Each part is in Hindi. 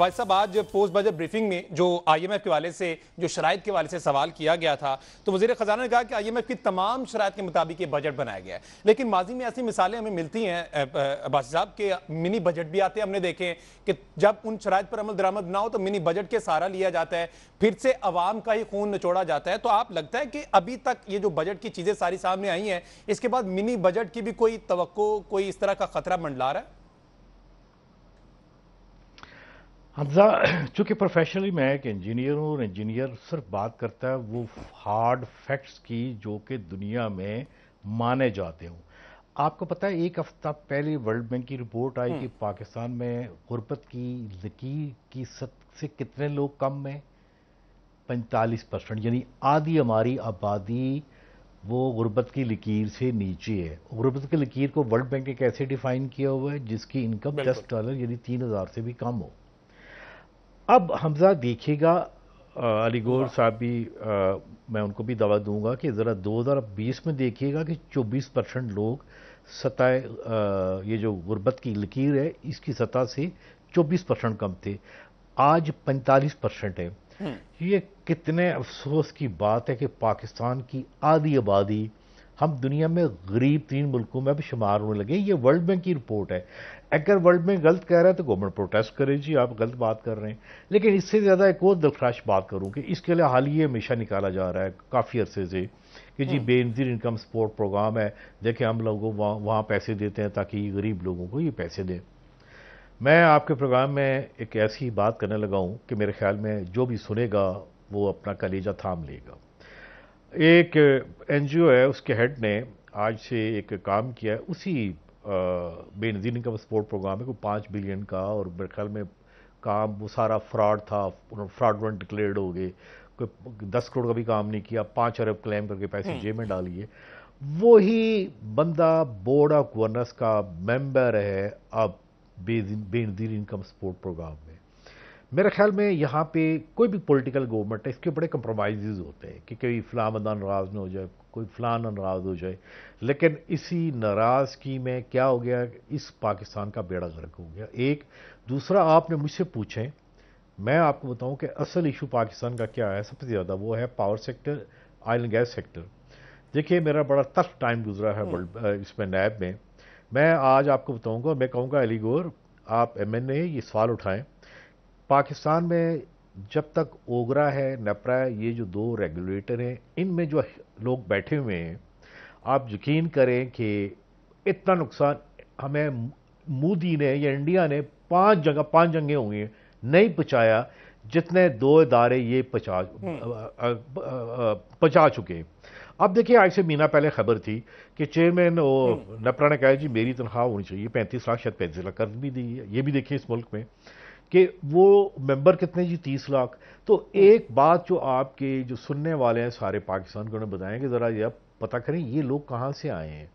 भाई साहब, आज पोस्ट बजट ब्रीफिंग में जो आईएमएफ के वाले से जो शराइत के वाले से सवाल किया गया था, तो वजीर खजाना ने कहा कि आईएमएफ की तमाम शराइत के मुताबिक ये बजट बनाया गया है। लेकिन माजी में ऐसी मिसालें हमें मिलती हैं अब्बासी साहब के मिनी बजट भी आते हैं। हमने देखे कि जब उन शराइत पर अमल दरामद ना हो तो मिनी बजट के सहारा लिया जाता है, फिर से अवाम का ही खून निचोड़ा जाता है। तो आप लगता है कि अभी तक ये जो बजट की चीजें सारी सामने आई हैं, इसके बाद मिनी बजट की भी कोई तवक्को, कोई इस तरह का खतरा मंडला रहा है? हमजा, चूँकि प्रोफेशनली मैं एक इंजीनियर हूँ और इंजीनियर सिर्फ बात करता है वो हार्ड फैक्ट्स की जो कि दुनिया में माने जाते हों। आपको पता है एक हफ्ता पहले वर्ल्ड बैंक की रिपोर्ट आई कि पाकिस्तान में गुर्बत की लकीर की सतह से कितने लोग कम हैं? 45%, यानी आधी हमारी आबादी वो गुर्बत की लकीर से नीचे है। गुर्बत की लकीर को वर्ल्ड बैंक ने कैसे डिफाइन किया हुआ है? जिसकी इनकम $10 यानी 3,000 से भी कम हो। अब हमजा देखिएगा, अली गौहर साहब भी मैं उनको भी दावा दूंगा कि ज़रा 2020 में देखिएगा कि 24% लोग सतह ये जो गुर्बत की लकीर है इसकी सतह से 24% कम थे, आज 45% है। ये कितने अफसोस की बात है कि पाकिस्तान की आधी आबादी, हम दुनिया में गरीब 3 मुल्कों में अब शुमार होने लगे। ये वर्ल्ड बैंक की रिपोर्ट है। अगर वर्ल्ड बैंक गलत कह रहा है तो गवर्नमेंट प्रोटेस्ट करे, जी आप गलत बात कर रहे हैं। लेकिन इससे ज़्यादा एक और दिलखराश बात करूं कि इसके लिए हाल ही हमेशा निकाला जा रहा है काफ़ी अरसे से कि जी बेनज़ीर इनकम सपोर्ट प्रोग्राम है, देखिए हम लोगों वहाँ पैसे देते हैं ताकि गरीब लोगों को ये पैसे दें। मैं आपके प्रोग्राम में एक ऐसी बात करने लगा हूँ कि मेरे ख्याल में जो भी सुनेगा वो अपना कलेजा थाम लेगा। एक एनजीओ है, उसके हेड ने आज से एक काम किया है, उसी बेनज़ीर इनकम सपोर्ट प्रोग्राम है, कोई 5 बिलियन का, और मेरे ख्याल में काम वो सारा फ्रॉड था, फ्रॉडुलेंट डिक्लेयर्ड हो गए, कोई 10 करोड़ का भी काम नहीं किया, 5 अरब क्लेम करके पैसे जेब में डालिए। वही बंदा बोर्ड ऑफ गवर्नर्स का मेंबर है अब बेनज़ीर इनकम सपोर्ट प्रोग्राम में। मेरे ख्याल में यहाँ पे कोई भी पॉलिटिकल गवर्नमेंट है, इसके बड़े कंप्रोमाइज़ होते हैं कि कोई फलां बंदा नाराज़ न हो जाए, कोई फलां नाराज़ हो जाए। लेकिन इसी नाराज़गी में क्या हो गया, इस पाकिस्तान का बेड़ा गर्क हो गया। एक दूसरा, आपने मुझसे पूछें, मैं आपको बताऊं कि असल इशू पाकिस्तान का क्या है सबसे ज़्यादा, वो है power sector, oil and gas sector. देखिए मेरा बड़ा टफ टाइम गुजरा है वर्ल्ड इसमें नैब में। मैं आज आपको बताऊँगा, मैं कहूँगा अली गौहर आप MNA ये सवाल उठाएँ। पाकिस्तान में जब तक ओगरा है, नेपरा है, ये जो 2 रेगुलेटर हैं, इनमें जो लोग बैठे हुए हैं, आप यकीन करें कि इतना नुकसान हमें मोदी ने या इंडिया ने 5 जंगें हुई हैं नहीं पहुंचाया जितने 2 इदारे ये पहुंचा चुके। अब देखिए, आज से महीना पहले खबर थी कि चेयरमैन नेपरा ने कहा जी मेरी तनख्वाह होनी चाहिए 35 लाख, शायद 35 लाख कर भी दी है। ये भी देखिए इस मुल्क में कि वो मेंबर कितने जी, 30 लाख। तो एक बात जो आपके जो सुनने वाले हैं सारे पाकिस्तान को उन्हें बताएं कि ज़रा ये पता करें ये लोग कहाँ से आए हैं।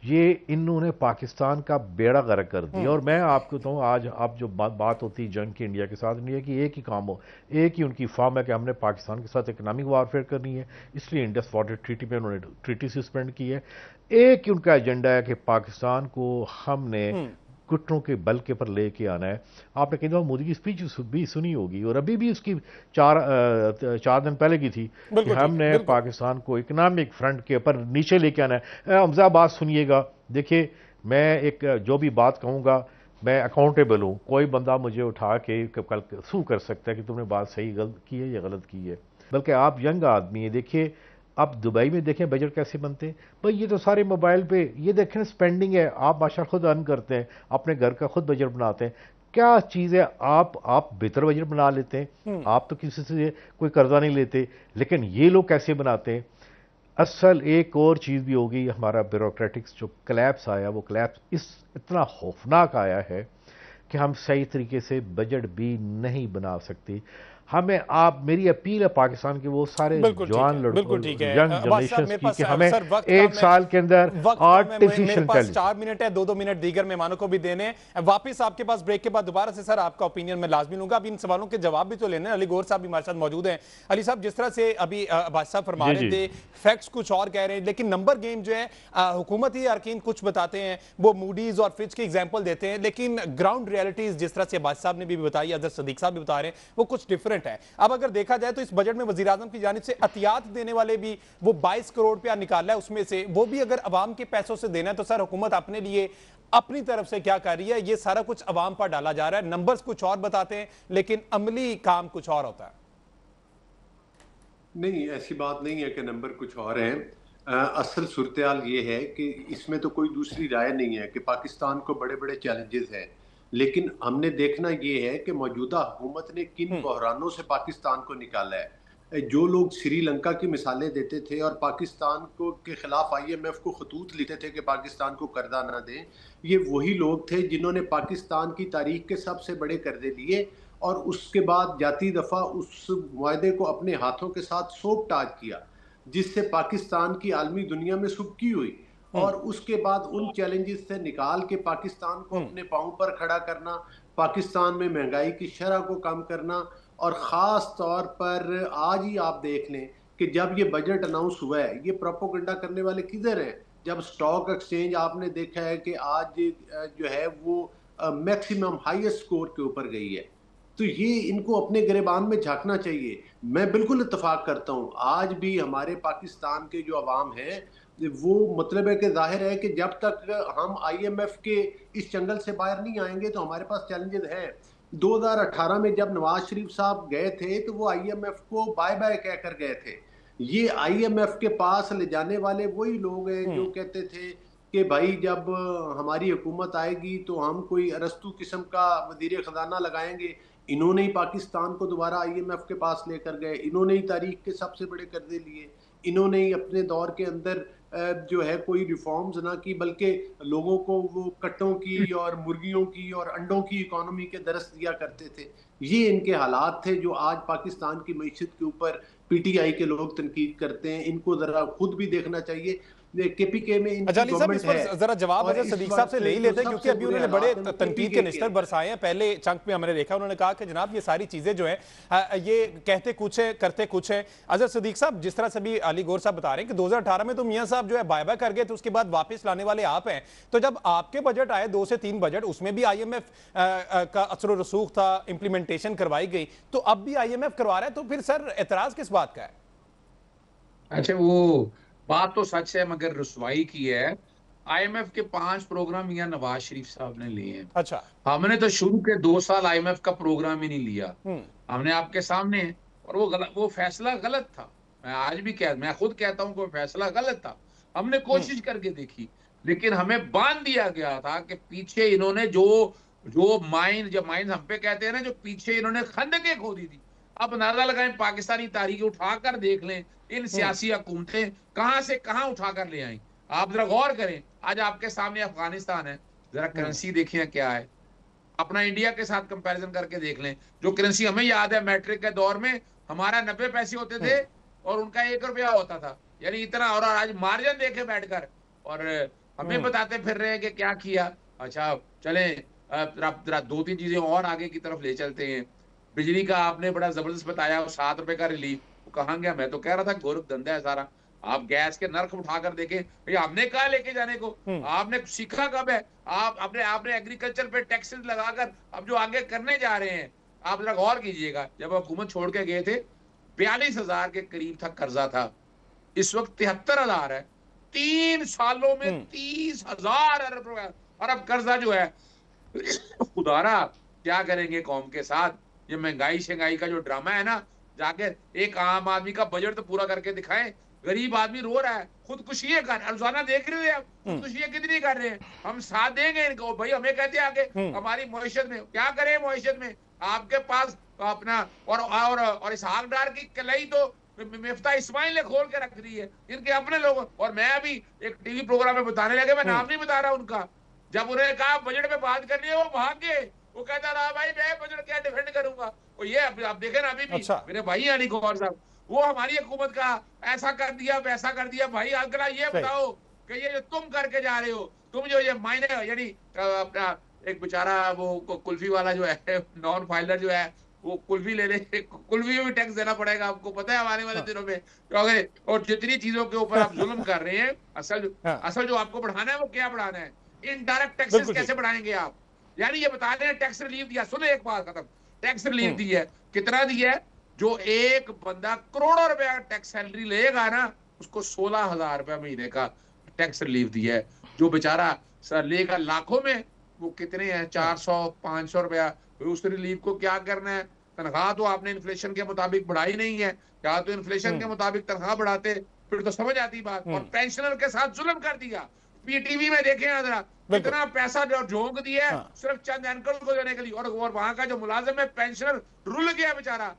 ये इन्होंने पाकिस्तान का बेड़ा गर्क कर दिया। और मैं आपको बताऊँ, आज आप जो बात होती है जंग की इंडिया के साथ, इंडिया की एक ही काम हो, एक ही उनकी फॉर्म है कि हमने पाकिस्तान के साथ इकनॉमिक वारफेयर करनी है, इसलिए इंडस वाटर ट्रीटी पे उन्होंने ट्रीटी सस्पेंड की है। एक ही उनका एजेंडा है कि पाकिस्तान को हमने घुटनों के बल के पर लेके आना है। आपने कई दफा मोदी की स्पीच भी सुनी होगी, और अभी भी उसकी 4 दिन पहले की थी कि हमने पाकिस्तान को इकोनॉमिक फ्रंट के ऊपर नीचे लेके आना है। हमजा बात सुनिएगा, देखिए मैं एक जो भी बात कहूँगा मैं अकाउंटेबल हूँ, कोई बंदा मुझे उठा के कल सू कर सकता है कि तुमने बात सही गलत की है या गलत की है। बल्कि आप यंग आदमी है, देखिए आप दुबई में देखें बजट कैसे बनते हैं भाई, ये तो सारे मोबाइल पे, ये देखें स्पेंडिंग है, आप माशा खुद अर्न करते हैं, अपने घर का खुद बजट बनाते हैं। क्या चीज़ है, आप बेहतर बजट बना लेते हैं, आप तो किसी से कोई कर्जा नहीं लेते, लेकिन ये लोग कैसे बनाते हैं। असल एक और चीज़ भी होगी, हमारा ब्यूरोक्रेटिक्स जो क्लैप्स आया, वो क्लैप्स इतना खौफनाक आया है कि हम सही तरीके से बजट भी नहीं बना सकते। हमें, आप, मेरी अपील है पाकिस्तान के वो सारे जवान लड़कों, यंग जनरेशन की कि हमें 1 साल के अंदर आर्टिफिशियल इंटेलिजेंस, 4 मिनट है, 2-2 मिनट दीगर मेहमानों को भी देने। वापस आपके पास ब्रेक के बाद दोबारा से सर आपका ओपिनियन मैं लाजमी लूंगा। अब इन सवालों के जवाब भी तो लेने। अली गौहर साहब भी हमारे साथ मौजूद हैं। अली साहब, जिस तरह से अभी अब्बासी साहब फरमा रहे थे, फैक्ट्स कुछ और कह रहे हैं, लेकिन नंबर गेम जो है हुकूमती अरकान कुछ बताते हैं, वो मूडीज और फिच की एग्जाम्पल देते हैं, लेकिन ग्राउंड रियलिटीज जिस तरह से अब्बास साहब ने भी बताई, अजहर सदीक साहब भी बता रहे हैं, वो कुछ डिफरेंट है। अब अगर देखा जाए तो इस बजट में वजीर आजम की जानिब से अतियात देने वाले भी वो 22 करोड़ रुपया निकाला है, उसमें से वो भी अगर अवाम के पैसों से देना है तो सर हुकूमत अपने लिए अपनी तरफ से क्या कर रही है? ये सारा कुछ अवाम पर डाला जा रहा है, नंबर्स कुछ और बताते हैं लेकिन अमली काम कुछ और होता है। नहीं, ऐसी बात नहीं है कि नंबर कुछ और हैं। असल सूरत-ए-हाल ये है कि इसमें तो कोई दूसरी राय नहीं है कि पाकिस्तान को बड़े-बड़े चैलेंजेस हैं। लेकिन हमने देखना ये है कि मौजूदा हुकूमत ने किन बहरानों से पाकिस्तान को निकाला है। जो लोग श्रीलंका की मिसालें देते थे और पाकिस्तान को के खिलाफ आईएमएफ को खतूत लिखते थे कि पाकिस्तान को कर्जा ना दें, ये वही लोग थे जिन्होंने पाकिस्तान की तारीख के सबसे बड़े कर्जे लिए और उसके बाद जाती दफ़ा उस मुआहदे को अपने हाथों के साथ सोप ताज किया, जिससे पाकिस्तान की आलमी दुनिया में सुबकी हुई। और उसके बाद उन चैलेंजेस से निकाल के पाकिस्तान को अपने पाँव पर खड़ा करना, पाकिस्तान में महंगाई की शरह को कम करना, और ख़ास तौर पर आज ही आप देख लें कि जब ये बजट अनाउंस हुआ है, ये प्रोपोगंडा करने वाले किधर हैं? जब स्टॉक एक्सचेंज आपने देखा है कि आज जो है वो मैक्सिमम हाईएस्ट स्कोर के ऊपर गई है, तो ये इनको अपने गिरेबान में झांकना चाहिए। मैं बिल्कुल इत्तेफाक करता हूँ, आज भी हमारे पाकिस्तान के जो अवाम है वो मतलब है कि जाहिर है कि जब तक हम आईएमएफ के इस जंगल से बाहर नहीं आएंगे तो हमारे पास चैलेंजेस हैं। 2018 में जब नवाज शरीफ साहब गए थे तो वो आईएमएफ को बाय बाय कहकर गए थे। ये आईएमएफ के पास ले जाने वाले वही लोग हैं जो कहते थे कि भाई जब हमारी हुकूमत आएगी तो हम कोई अरस्तू किस्म का वजीर खजाना लगाएंगे। इन्होंने ही पाकिस्तान को दोबारा आईएमएफ के पास लेकर गए, इन्होंने ही तारीख के सबसे बड़े कर्जे लिए, इन्होंने ही अपने दौर के अंदर जो है कोई रिफॉर्म्स ना की बल्कि लोगों को वो कट्टों की और मुर्गियों की और अंडों की इकोनॉमी के दरस दिया करते थे। ये इनके हालात थे जो आज पाकिस्तान की मईशत के ऊपर पीटीआई के लोग तनकीद करते हैं। इनको जरा खुद भी देखना चाहिए। केपीके में इनकी गवर्नमेंट है। जरा जवाब अजहर सदीक साहब से ले ही लेते हैं क्योंकि अभी उन्होंने बड़े तनकीद के निस्तर बरसाए हैं। पहले चंक में हमने देखा उन्होंने कहा कि जनाब ये सारी चीजें जो हैं ये कहते कुछ है करते कुछ है। अजहर सदीक साहब, जिस तरह से भी अली गौर साहब बता रहे हैं कि 2018 में तो मियां साहब जो है बाय बाय कर गए तो उसके बाद वापस लाने वाले आप हैं, तो जब आपके बजट आए 2 से 3 बजट, उसमें भी आईएमएफ का असर रसूख था, इंप्लीमेंटेशन करवाई गई, तो अब भी आईएमएफ करवा रहा है, तो फिर सर एतराज किस बात का है? अच्छा, वो बात तो सच है मगर रुसवाई की है। आईएमएफ के 5 प्रोग्राम मियां नवाज शरीफ साहब ने लिए हैं। अच्छा, हमने तो शुरू के 2 साल आईएमएफ का प्रोग्राम ही नहीं लिया। हमने आपके सामने, और वो फैसला गलत था। मैं खुद कहता हूं कि वो फैसला गलत था। हमने कोशिश करके देखी लेकिन हमें बांध दिया गया था कि पीछे इन्होंने जो माइन हम पे कहते हैं ना, जो पीछे इन्होंने खंदकें खोदी थी। अब अंदाजा लगाएं, पाकिस्तानी तारीख उठाकर देख लें इन सियासी हुकूमतें कहां से कहां उठाकर ले आई। आप जरा गौर करें, आज आपके सामने अफगानिस्तान है, जरा करेंसी देखें क्या है, अपना इंडिया के साथ कंपैरिजन करके देख लें। जो करेंसी हमें याद है मैट्रिक के दौर में हमारा 90 पैसे होते थे और उनका 1 रुपया होता था, यानी इतना। और आज मार्जिन देखे बैठकर और हमें बताते फिर रहे हैं कि क्या किया। अच्छा चले जरा 2-3 चीजें और आगे की तरफ ले चलते हैं। बिजली का आपने बड़ा जबरदस्त बताया, 7 रुपए का रिलीफ, वो कहाँ गया? मैं तो कह रहा था गोरख धंधा है सारा। आप गैस के नर्क उठाकर देखें, भैया हमने कहा लेके जाने को, आपने सीखा कब है? आपने एग्रीकल्चर पे टैक्सेस लगाकर अब जो आगे करने जा रहे हैं, आप जरा गौर कीजिएगा। जब हुकूमत छोड़ के गए थे 42,000 के करीब था कर्जा था, इस वक्त 73,000 है। 3 सालों में 30,000 अरब कर्जा जो है। खुदारा क्या करेंगे कौम के साथ? ये महंगाई शंगाई का जो ड्रामा है ना, जाकर एक आम आदमी का बजट तो पूरा करके दिखाएं। गरीब आदमी रो रहा है, खुदकुशी कर, रोजाना देख रहे हैं खुदकुशी कितनी कर रहे हैं। हम साथ देंगे इनको, भाई हमें कहते हैं आगे हमारी मईशत में क्या करें। मईशत में आपके पास अपना और इसहाक डार की कलाई तो मिफ्ता इस्माइल ने खोल के रख दी है, इनके अपने लोगों। और मैं अभी एक टीवी प्रोग्राम में बताने लगे, मैं नाम नहीं बता रहा उनका, जब उन्होंने कहा बजट में बात करनी है वो भाग गए। वो कहता रहा भाई मैं बजट क्या डिफेंड करूंगा। वो ये आप देखें ना, अभी भी मेरे भाई अली गौर साहब, वो हमारी हुकूमत का ऐसा कर दिया वैसा कर दिया। भाई अगला ये बताओ कि ये जो तुम करके जा रहे हो, तुम जो ये मायने, यानी अपना एक बेचारा वो कुल्फी वाला जो है, नॉन फाइलर जो है, वो कुल्फी लेने, कुल्फी में भी टैक्स देना पड़ेगा, आपको पता है आने वाले दिनों में। तो और जितनी चीजों के ऊपर आप जुल्म कर रहे हैं, असल जो आपको बढ़ाना है वो क्या बढ़ाना है? इनडायरेक्ट टैक्सेस कैसे बढ़ाएंगे आप? यानी ये बता रहे हैं टैक्स रिलीफ दिया, सुने एक बात खत्म, टैक्स रिलीफ दी है, कितना दिया है? जो एक बंदा करोड़ों रुपया टैक्स सैलरी लेगा ना, उसको 16,000 रुपया महीने का टैक्स रिलीफ दिया है। जो बेचारा लेगा लाखों में, वो कितने हैं, 400-500 रुपया, उस रिलीफ को क्या करना है? तनख्वाह तो आपने इन्फ्लेशन के मुताबिक बढ़ाई नहीं है, या तो इन्फ्लेशन के मुताबिक तनख्वाह बढ़ाते फिर तो समझ आती बात। और पेंशनर के साथ जुल्म कर दिया। पीटीवी में देखें जरा, कितना पैसा झोंक दिया है सिर्फ चंद एंकर को देने के लिए, और वहां का जो मुलाजिम है पेंशनर रुल गया बेचारा।